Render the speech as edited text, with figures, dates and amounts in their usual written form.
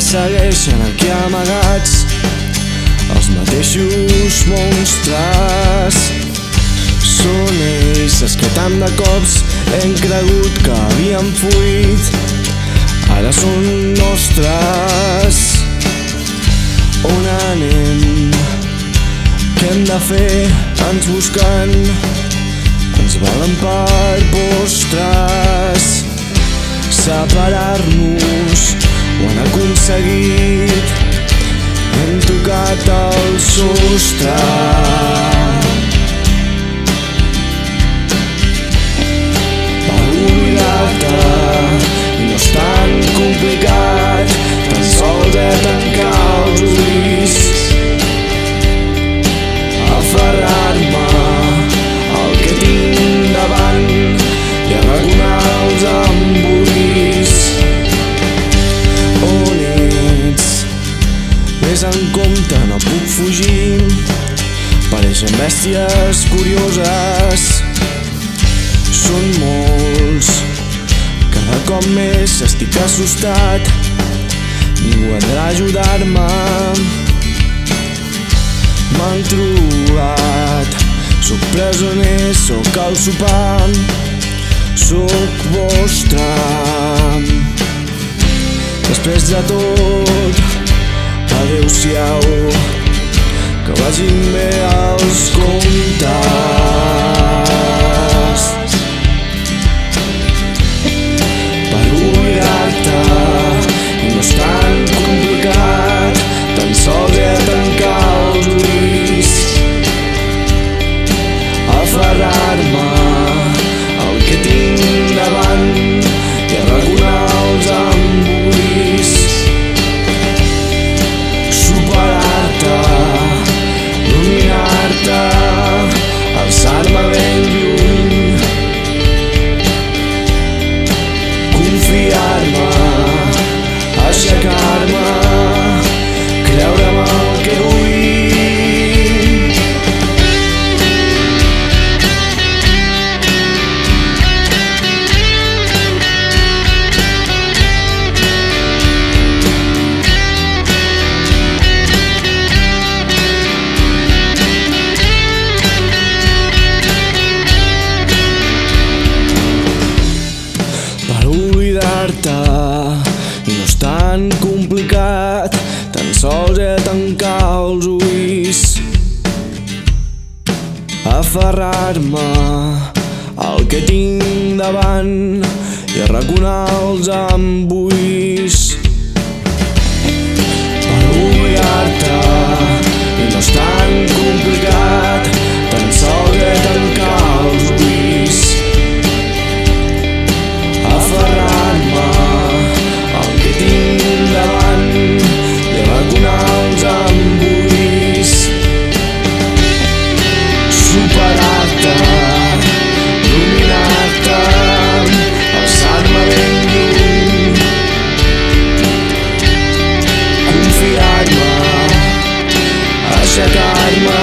segueixen aquí amagats els mateixos monstres. Són ells els que tant de cops hem cregut que havien fuit, ara són nostres. On anem? Què hem de fer? Ens busquen, ens volen per postres. Separar-nos ho han aconseguit, hem tocat el sostre. Per oblidar-te i no és tan complicat, tan sols he tancar els ulls, aferrar-me al que tinc davant i arraconar els embolics. On ets? Ves en compte, no puc fugir, pareixen bèsties curioses. Són molts, cada cop més estic assustat, ningú podrà ajudar-me. M'han trobat, sóc presoner, sóc el sopar, sóc vostre. Després de tot, adeu-siau, que vagin bé els comptes. Per oblidar-te i no és tan complicat, tan sols he de tancar els ulls, aferrar-me al que tinc davant i arraconar els embolics. Superar-te, dominar-te, alçar-me ben lluny, confiar-me, aixecar-me, creure'm el que vull. Per oblidar-te i no és tan complicat, tan sols he de tancar els ulls, aferrar-me al que tinc davant i arraconar els embolics. Per oblidar-te i no és tan complicat, tan sols he de tancar els ulls, aferrar-me al que tinc davant i arraconar els embolics. Superar-te, dominar-te, alçar-me ben lluny, confiar-me, aixecar-me,